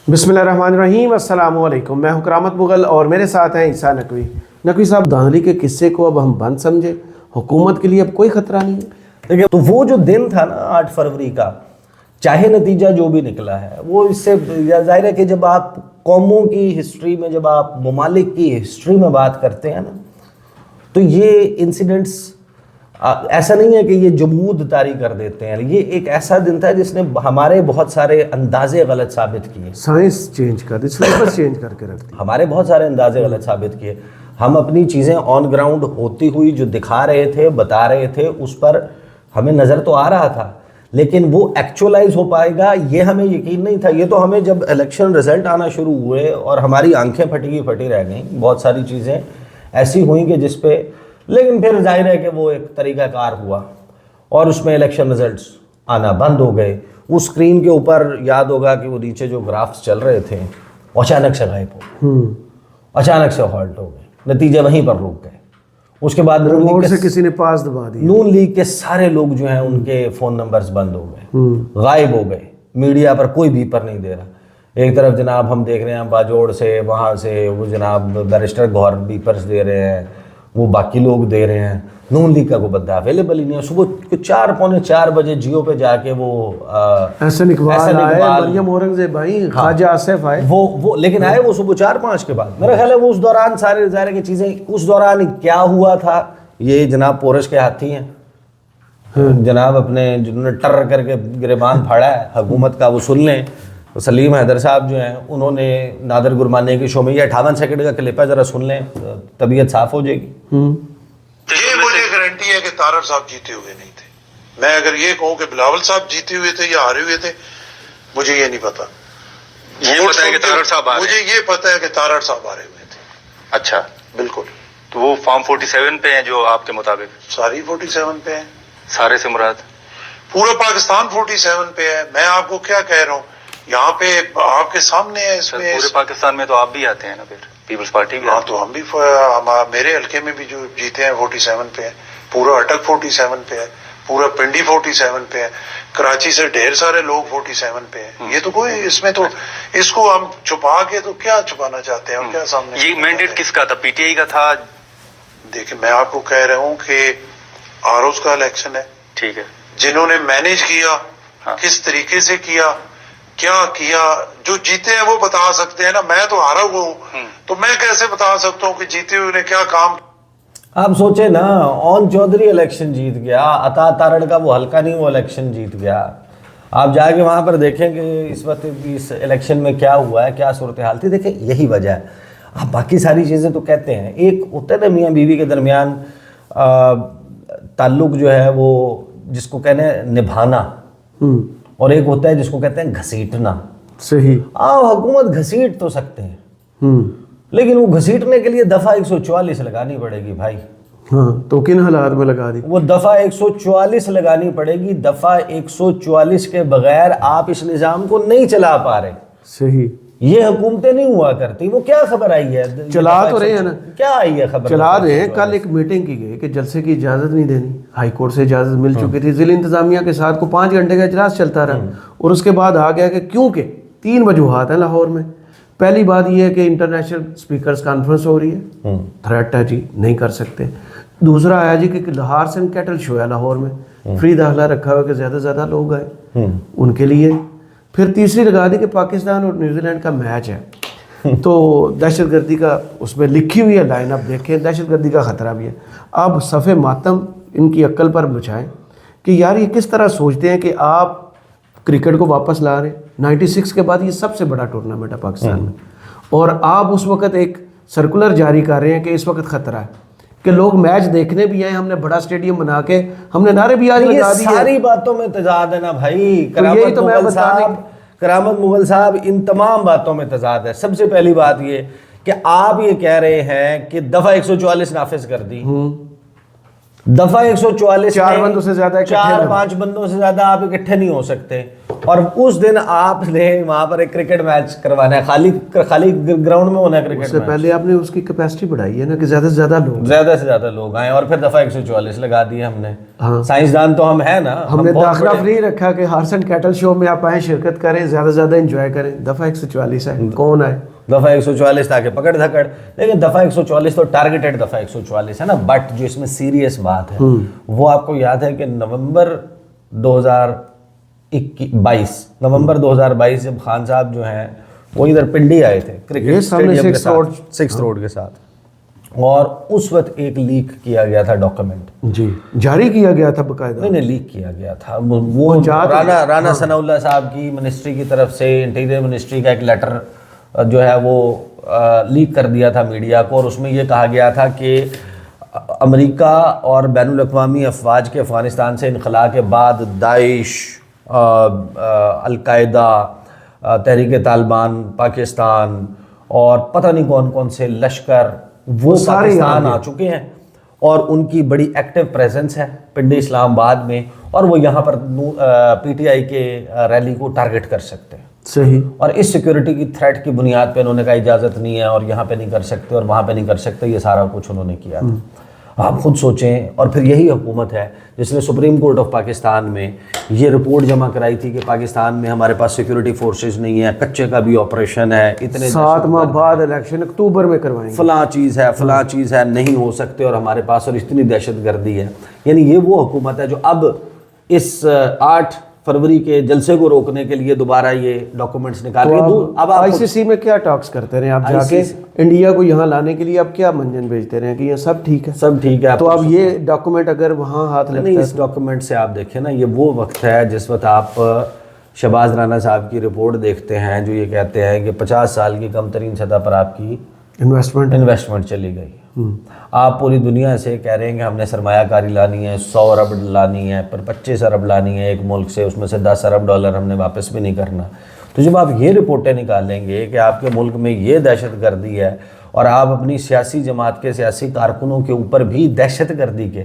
बिस्मिल्लाहिर्रहमानिर्रहीम, अस्सलाम वालेकुम। मैं हूं करामत मुगल और मेरे साथ हैं ईसा नकवी। नकवी साहब, धांधली के किस्से को अब हम बंद समझे, हुकूमत के लिए अब कोई खतरा नहीं है। देखिए, तो वो जो दिन था ना 8 फरवरी का, चाहे नतीजा जो भी निकला है, वो इससे जाहिर है कि जब आप कौमों की हिस्ट्री में, जब आप ममालिक की हिस्ट्री में बात करते हैं ना, तो ये इंसिडेंट्स ऐसा नहीं है कि ये जमूद तारी कर देते हैं। ये एक ऐसा दिन था जिसने हमारे बहुत सारे अंदाजे गलत साबित किए, साइंस चेंज कर दी, सिलेबस चेंज करके रख दी, हमारे बहुत सारे अंदाजे गलत साबित किए। हम अपनी चीज़ें ऑन ग्राउंड होती हुई जो दिखा रहे थे, बता रहे थे, उस पर हमें नज़र तो आ रहा था, लेकिन वो एक्चुअलाइज हो पाएगा ये हमें यकीन नहीं था। ये तो हमें जब इलेक्शन रिजल्ट आना शुरू हुए और हमारी आंखें फटी रह गई, बहुत सारी चीज़ें ऐसी हुई कि जिस पे, लेकिन फिर जाहिर है कि वो एक तरीक़ाकार हुआ और उसमें इलेक्शन रिजल्ट्स आना बंद हो गए। उस स्क्रीन के ऊपर याद होगा कि वो नीचे जो ग्राफ्स चल रहे थे अचानक से गायब हो गए, अचानक से हॉल्ट हो गए, नतीजे वहीं पर रुक गए। उसके बाद रिमोट से किसी ने पास दबा दिया, नून लीग के सारे लोग जो हैं उनके फ़ोन नंबर्स बंद हो गए, गायब हो गए, मीडिया पर कोई बीपर नहीं दे रहा। एक तरफ जनाब हम देख रहे हैं बाजोड़ से, वहाँ से वो जनाब बैरिस्टर गौहर बीपर्स दे रहे हैं, वो बाकी लोग दे रहे हैं, नून लीग का कोई बंदा अवेलेबल ही नहीं है। सुबह 4 पौने 4 बजे जियो पे जाके वो एहसन इकबाल आए, मरियम औरंगजेब आई, ख्वाजा आसिफ आए, वो लेकिन आए वो सुबह 4-5 के बाद। मेरा ख्याल है वो उस दौरान सारे ज़ाहिर की चीज़ें, उस दौरान क्या हुआ था ये जनाब पोरश के हाथी हैं, जनाब अपने जिन्होंने टर करके गिरबान फाड़ा है हुकूमत का, वो सुन लें। तो सलीम हैदर साहब जो हैं उन्होंने नादर गुरमानी की शो में ये 58 सेकंड का क्लिप है, ज़रा सुन लें, तबीयत साफ़ हो जाएगी। ये मुझे गारंटी है कि तारड़ साहब जीते हुए नहीं थे। मैं अगर ये कहूँ कि बिलावल साहब जीते हुए थे या हारे हुए थे, मुझे ये नहीं पता। ये पता है कि तारड़ साहब हारे, मुझे ये पता है कि तारड़ साहब हारे हुए थे। अच्छा, बिल्कुल। तो वो फॉर्म 47 पे हैं जो आपके मुताबिक? सारी 47 पे है। सारे से मुराद पूरा पाकिस्तान 47 पे है। मैं आपको क्या कह रहा हूँ, यहाँ पे आपके सामने है। इसमें पूरे पाकिस्तान में तो आप भी आते हैं ना, फिर पीपल्स पार्टी भी। हाँ, तो हम भी, मेरे हल्के में भी जो जीते हैं 47 पे है, पूरा अटक 47 पे है, पूरा पिंडी 47 पे है, कराची से ढेर सारे लोग 47 पे हैं। ये तो कोई इसमें तो इसको हम छुपा के तो क्या छुपाना चाहते हैं और क्या सामने। ये मैंडेट किसका था? पीटीआई का था? देखिए, मैं आपको कह रहा हूँ कि आरओज का इलेक्शन है, ठीक है, जिन्होंने मैनेज किया, हाँ, किस तरीके से किया, क्या किया, जो जीते हैं वो बता सकते हैं ना। मैं तो हारा हुआ हूँ, तो मैं कैसे बता सकता हूँ कि जीते हुए ने क्या काम। आप सोचे ना, ओन चौधरी इलेक्शन जीत गया, अता तारड़ का वो हल्का नहीं, वो इलेक्शन जीत गया। आप जाके वहाँ पर देखें कि इस वक्त इस इलेक्शन में क्या हुआ है, क्या सूरत हाल थी। देखें, यही वजह है। आप बाकी सारी चीज़ें तो कहते हैं, एक होता है ना मियाँ बीवी के दरमियान ताल्लुक जो है वो जिसको कहते हैं निभाना, और एक होता है जिसको कहते हैं घसीटना। सही। आप हुकूमत घसीट तो सकते हैं, लेकिन वो घसीटने के लिए दफ़ा 144 लगानी पड़ेगी भाई। हाँ, तो किन हालात में लगा दी? वो दफ़ा 144 लगानी पड़ेगी। दफ़ा 144 के बगैर आप इस निज़ाम को नहीं चला पा रहे। सही। ये हुकूमतें नहीं हुआ करती। वो क्या खबर आई है, चला तो रहे हैं ना, क्या आई है खबर? चला रहे हैं। कल एक मीटिंग की गई कि जलसे की इजाज़त नहीं देनी, हाई कोर्ट से इजाज़त मिल चुकी थी, जिला इंतजामिया के साथ को 5 घंटे का इजलास चलता रहा, और उसके बाद आ गया कि क्योंकि 3 वजूहात हैं लाहौर में। पहली बात यह है कि इंटरनेशनल स्पीकर्स कॉन्फ्रेंस हो रही है, थ्रेट है जी, नहीं कर सकते। दूसरा आया जी कि हार्स एंड कैटल शो है लाहौर में, फ्री दाखिला रखा हुआ कि ज़्यादा से ज़्यादा लोग आए उनके लिए। फिर तीसरी लगा दी कि पाकिस्तान और न्यूजीलैंड का मैच है, तो दहशतगर्दी का उसमें लिखी हुई है लाइन, आप देखें दहशतगर्दी का ख़तरा भी है। अब सफ़े मातम इनकी अक्ल पर बिछाएं कि यार ये किस तरह सोचते हैं कि आप क्रिकेट को वापस ला रहे हैं। 96 के बाद ये सबसे बड़ा टूर्नामेंट है पाकिस्तान में, और आप उस वक़्त एक सर्कुलर जारी कर रहे हैं कि इस वक्त ख़तरा है कि लोग मैच देखने भी आए, हमने बड़ा स्टेडियम बना के हमने नारे भी आज लगा दिए। सारी बातों में तजाद है ना भाई। करामत मुगल साहब, इन तमाम बातों में तजाद है। सबसे पहली बात ये कि आप ये कह रहे हैं कि दफ़ा 144 नाफिज कर दी, दफ़ा 144 4 बंदों से ज़्यादा, 4-5 बंदों से ज़्यादा आप इकट्ठे नहीं हो सकते। और उस दिन आपने वहां पर एक क्रिकेट मैच करवाना है, खाली ग्राउंड में होना है क्रिकेट उससे मैच। पहले आपने उसकी कैपेसिटी बढ़ाई है ना कि ज्यादा से ज्यादा लोग। ज्यादा से ज्यादा लोग आए और फिर दफा 144 लगा दिए हमने। हाँ। साइंसदान तो हम है ना, हम हमने बहुत दाखिला बड़े- फ्री रखा कि हार्स एंड कैटल शो में आप आए, शिरकत करें, ज्यादा से ज्यादा एंजॉय करें। दफा 144 है, कौन आए? दफा 144 ताकि पकड़ धकड़, लेकिन दफा 144 तो टारगेटेड दफा 144 है ना। बट जो इसमें सीरियस बात है वो आपको याद है कि नवंबर 2022 जब खान साहब जो हैं वो इधर पिंडी आए थे ये क्रिकेट सामने स्टेडियम के Sixth Road। साथ, 6th रोड के साथ, और उस वक्त एक लीक किया गया था डॉक्यूमेंट। जी, जारी किया गया था बकायदा। नहीं लीक किया गया था वो राना सनाउल्लाह साहब की मिनिस्ट्री की तरफ से, इंटीरियर मिनिस्ट्री का एक लेटर जो है वो लीक कर दिया था मीडिया को, और उसमें ये कहा गया था कि अमेरिका और बैनुल अक़वामी अफवाज के अफ़गानिस्तान से इनखला के बाद दाइश, अलकायदा, तहरीक तालिबान पाकिस्तान और पता नहीं कौन कौन से लश्कर वो सारे पाकिस्तान आ चुके हैं, और उनकी बड़ी एक्टिव प्रेजेंस है पिंडी इस्लामाबाद में, और वो यहाँ पर पीटीआई के रैली को टारगेट कर सकते हैं। सही। और इस सिक्योरिटी की थ्रेट की बुनियाद पे उन्होंने कहा इजाज़त नहीं है और यहाँ पे नहीं कर सकते और वहाँ पे नहीं कर सकते, ये सारा कुछ उन्होंने किया था। आप खुद सोचें, और फिर यही हुकूमत है जिसने सुप्रीम कोर्ट ऑफ पाकिस्तान में ये रिपोर्ट जमा कराई थी कि पाकिस्तान में हमारे पास सिक्योरिटी फोर्सेज नहीं है, कच्चे का भी ऑपरेशन है, इतने 7 माह बाद इलेक्शन अक्टूबर में करवाएंगे, फलां चीज़ है, नहीं हो सकते और हमारे पास, और इतनी दहशतगर्दी है। यानी ये वो हुकूमत है जो अब इस 8 फरवरी के जलसे को रोकने के लिए दोबारा ये डॉक्यूमेंट्स निकाल रही है। अब आईसीसी में क्या टॉक्स करते रहे आप जाके, इंडिया को यहाँ लाने के लिए आप क्या मंजन भेजते रहे कि ये सब ठीक है, सब ठीक है। तो अब ये डॉक्यूमेंट अगर वहाँ हाथ लगता नहीं, है, इस डॉक्यूमेंट से आप देखें ना, ये वो वक्त है जिस वक्त आप शहबाज राना साहब की रिपोर्ट देखते हैं जो ये कहते हैं कि 50 साल की कम तरीन सतह पर आपकी इन्वेस्टमेंट चली गई। आप पूरी दुनिया से कह रहे हैं कि हमने सरमायाकारी लानी है, 100 अरब लानी है, पर 25 अरब लानी है एक मुल्क से, उसमें से 10 अरब डॉलर हमने वापस भी नहीं करना। तो जब आप ये रिपोर्टें निकालेंगे कि आपके मुल्क में ये दहशतगर्दी है, और आप अपनी सियासी जमात के सियासी कारकुनों के ऊपर भी दहशतगर्दी के,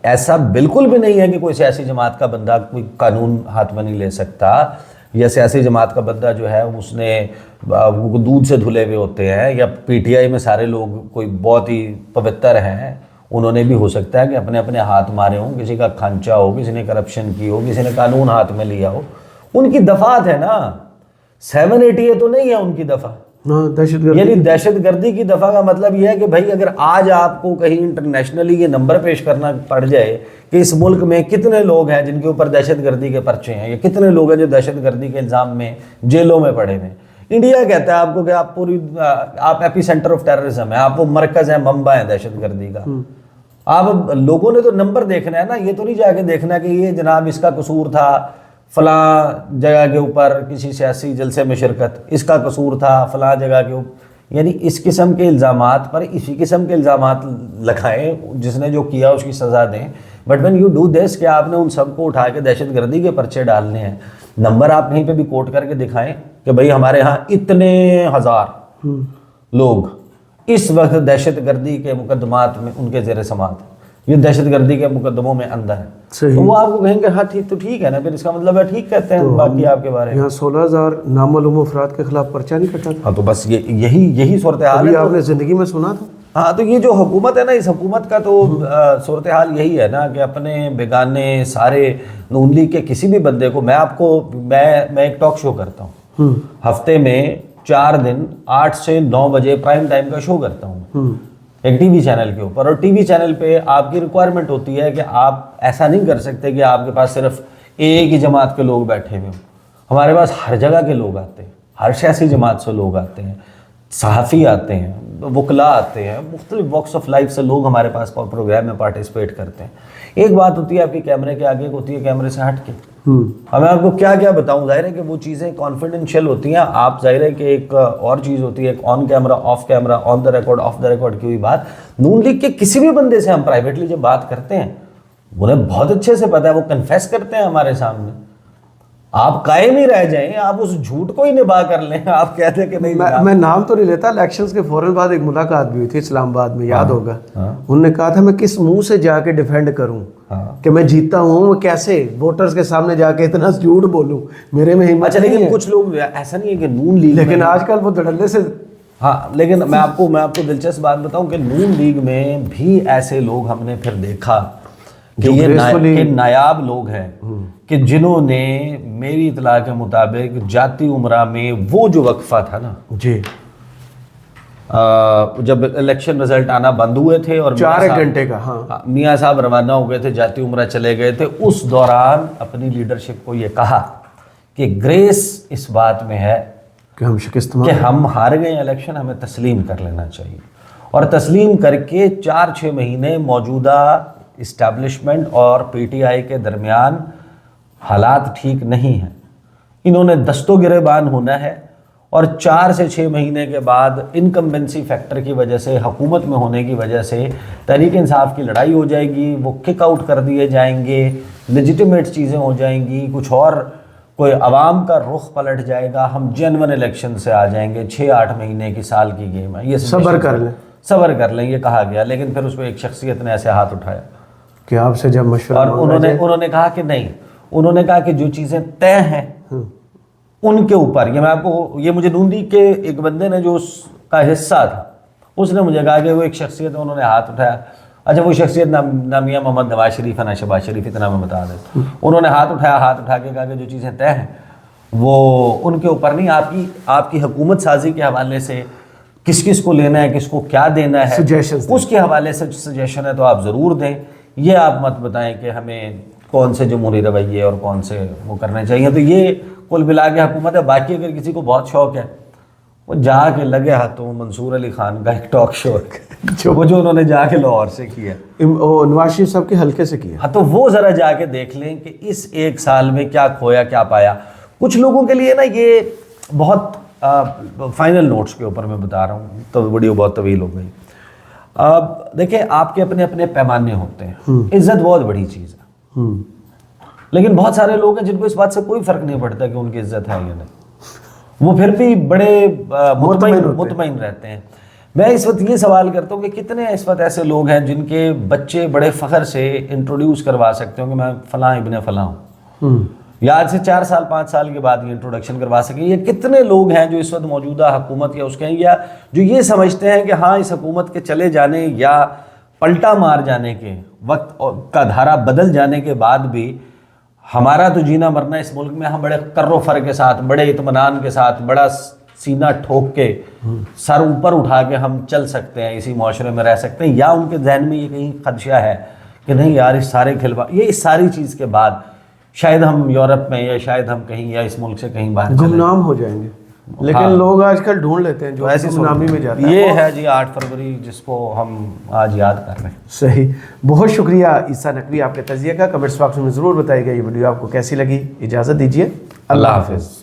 ऐसा बिल्कुल भी नहीं है कि कोई सियासी जमात का बंदा कोई कानून हाथ में नहीं ले सकता, या सियासी जमात का बंदा जो है उसने दूध से धुले हुए होते हैं, या पीटीआई में सारे लोग कोई बहुत ही पवित्र हैं, उन्होंने भी हो सकता है कि अपने अपने हाथ मारे हों, किसी का खांचा हो, किसी ने करप्शन की हो, किसी ने कानून हाथ में लिया हो। उनकी दफात है ना, 780 तो नहीं है उनकी दफा। यानी दहशतगर्दी की दफा का मतलब यह है कि भाई अगर आज आपको कहीं इंटरनेशनली ये नंबर पेश करना पड़ जाए कि इस मुल्क में कितने लोग हैं जिनके ऊपर दहशतगर्दी के पर्चे हैं, या कितने लोग हैं जो दहशतगर्दी के इल्ज़ाम में जेलों में पड़े हुए, इंडिया कहता है आपको कि आप एपी सेंटर ऑफ टेररिज्म है, आप वो मरकज है, मंबा है दहशतगर्दी का। आप लोगों ने तो नंबर देखना है ना, ये तो नहीं जाके देखना कि ये जनाब इसका कसूर था फलां जगह के ऊपर किसी सियासी जलसे में शिरकत, इसका कसूर था फलां जगह के ऊपर। यानी इस किस्म के इल्ज़ामात पर इसी किस्म के इल्ज़ामात लगाएं, जिसने जो किया उसकी सज़ा दें। But when you do this कि आपने उन सबको उठा के दहशतगर्दी के पर्चे डालने हैं, नंबर आप कहीं पे भी कोट करके दिखाएं कि भाई हमारे यहाँ इतने हजार लोग इस वक्त दहशतगर्दी के मुकदमात में उनके ज़ेर समात, ये दहशतगर्दी के मुकदमों में अंदर है, तो वो आपको कहेंगे हाँ ठीक, तो ठीक है ना, फिर इसका मतलब है ठीक कहते हैं तो बाकी आपके बारे में। यहाँ 16,000 नामालूम अफराद के खिलाफ पर्चा नहीं कटा था। हाँ, तो बस यही सूरत हाल है। आपने जिंदगी में सुना था। हाँ, तो ये जो हुकूमत है ना, इस हुकूमत का तो सूरत हाल यही है ना कि अपने बेगाने सारे नून लीग के किसी भी बंदे को, मैं एक टॉक शो करता हूँ हफ्ते में 4 दिन 8 से 9 बजे प्राइम टाइम का शो करता हूँ एक टीवी चैनल के ऊपर, और टीवी चैनल पे आपकी रिक्वायरमेंट होती है कि आप ऐसा नहीं कर सकते कि आपके पास सिर्फ एक ही जमात के लोग बैठे हुए हों। हमारे पास हर जगह के लोग आते हैं, हर सियासी जमात से लोग आते हैं, सहाफ़ी आते हैं, वकला आते हैं, मुख्तलिफ वॉक्स ऑफ लाइफ से लोग हमारे पास प्रोग्राम में पार्टिसिपेट करते हैं। एक बात होती है आपकी कैमरे के आगे, एक होती है कैमरे से हट के। हमें आपको क्या क्या बताऊं, जाहिर है कि वो चीज़ें कॉन्फिडेंशियल होती हैं। आप जाहिर है कि एक और चीज़ होती है, एक on camera, of camera, on the record, of the record की हुई बात। नून लीग के किसी भी बंदे से हम प्राइवेटली जब बात करते हैं, उन्हें बहुत अच्छे से पता है, वो कन्फेस करते हैं हमारे सामने। आप कायम ही रह जाएं, आप उस झूठ को ही निभा कर लें। आप कहते हैं कि नहीं मैं नाम तो नहीं लेता, इलेक्शंस के फौरन बाद एक मुलाकात भी हुई थी इस्लामाबाद में, याद होगा। उन्होंने कहा था मैं किस मुंह से जाके डिफेंड करूं कि मैं जीता हूं, मैं कैसे वोटर्स के सामने जाके इतना झूठ बोलूं, मेरे में हिम्मत अच्छा, नहीं लेकिन है। कुछ लोग ऐसा नहीं है कि नून लीग लेकिन में- आजकल वो धड़ल्ले से हाँ, लेकिन मैं आपको दिलचस्प बात बताऊं कि नून लीग में भी ऐसे लोग हमने फिर देखा कि जो ये gracefully- कि नायाब लोग हैं कि जिन्होंने मेरी इतला के मुताबिक जाती उमरा में वो जो वक्फा था ना, जी जब इलेक्शन रिजल्ट आना बंद हुए थे और 4 घंटे का, हाँ मियाँ साहब रवाना हो गए थे, जाती उमरा चले गए थे, उस दौरान अपनी लीडरशिप को ये कहा कि ग्रेस इस बात में है कि हम शिकस्त कि मान हम हार गए इलेक्शन, हमें तस्लीम कर लेना चाहिए। और तस्लीम करके 4-6 महीने मौजूदा इस्टेब्लिशमेंट और पीटीआई के दरमियान हालात ठीक नहीं हैं, इन्होंने दस्तो गिरेबान होना है और 4 से 6 महीने के बाद इनकम्बेंसी फैक्टर की वजह से, हुकूमत में होने की वजह से तहरीक इंसाफ की लड़ाई हो जाएगी, वो किक आउट कर दिए जाएंगे, लेजिटिमेट चीज़ें हो जाएंगी, कुछ और कोई अवाम का रुख पलट जाएगा, हम जेन्युइन इलेक्शन से आ जाएंगे। 6-8 महीने की साल की गेम है ये, सब्र कर लें, सब्र कर लें, ये कहा गया। लेकिन फिर उस पर एक शख्सियत ने ऐसे हाथ उठाया कि आपसे जब मशवरा और मांगा जाए- उन्होंने कहा कि नहीं, उन्होंने कहा कि जो चीज़ें तय हैं उनके ऊपर, ये मैं आपको, ये मुझे नून लीग के एक बंदे ने जो उसका हिस्सा था, उसने मुझे कहा कि वो एक शख्सियत है, उन्होंने हाथ उठाया। अच्छा, वो शख्सियत ना मियां मोहम्मद नवाज शरीफ है ना शहबाज शरीफ, इतना मैं बता देता हूं। उन्होंने हाथ उठाया, हाथ उठा के कहा कि जो चीज़ें तय हैं वो उनके ऊपर नहीं, आपकी हुकूमत साजी के हवाले से किस किस को लेना है, किसको क्या देना है, Suggestions दें। उसके हवाले से सजेशन है तो आप ज़रूर दें। ये आप मत बताएं कि हमें कौन से जमहूरी रवैये और कौन से वो करने चाहिए। तो ये कुल मिला के हुकूमत है। बाकी अगर किसी को बहुत शौक है, वो जाके लगे हाथों मंसूर अली खान का एक टॉक शो जो उन्होंने जाके लाहौर से किया, नवाज शरीफ साहब के हल्के से किया। हाँ, तो वो ज़रा जाके देख लें कि इस 1 साल में क्या खोया क्या पाया। कुछ लोगों के लिए ना ये बहुत फाइनल नोट्स के ऊपर मैं बता रहा हूँ, तो वीडियो बहुत तवील हो गई। अब देखिए, आपके अपने अपने पैमाने होते हैं, इज्जत बहुत बड़ी चीज़ है, लेकिन बहुत सारे लोग हैं जिनको इस बात से कोई फ़र्क नहीं पड़ता कि उनकी इज्जत है या नहीं, वो फिर भी बड़े मुतमईन रहते हैं। मैं इस वक्त ये सवाल करता हूँ कि कितने इस वक्त ऐसे लोग हैं जिनके बच्चे बड़े फ़ख्र से इंट्रोड्यूस करवा सकते हो कि मैं फ़लाँ इब्ने फ़लाँ हूँ, या आज से 4 साल 5 साल के बाद ये इंट्रोडक्शन करवा सकें। ये कितने लोग हैं जो इस वक्त मौजूदा हुकूमत या उसके हैं, या जो ये समझते हैं कि हाँ, इस हुकूमत के चले जाने या पलटा मार जाने के वक्त का धारा बदल जाने के बाद भी हमारा तो जीना मरना इस मुल्क में, हम बड़े कर्रो फर के साथ, बड़े इत्मीनान के साथ, बड़ा सीना ठोक के, सर ऊपर उठा के हम चल सकते हैं, इसी माशरे में रह सकते हैं। या उनके जहन में ये कहीं खदशा है कि नहीं यार, इस सारे खिलवा, ये इस सारी चीज़ के बाद शायद हम यूरोप में या शायद हम कहीं या इस मुल्क से कहीं बाहर गुमनाम हो जाएंगे। लेकिन हाँ। लोग आजकल ढूंढ लेते हैं जो ऐसी गुमनामी में जाता है। ये है जी 8 फरवरी, जिसको हम आज याद कर रहे हैं। सही, बहुत शुक्रिया ईसा नकवी आपके तजिया का। कमेंट्स बॉक्स में ज़रूर बताइएगा ये वीडियो आपको कैसी लगी। इजाज़त दीजिए, अल्लाह हाफिज़।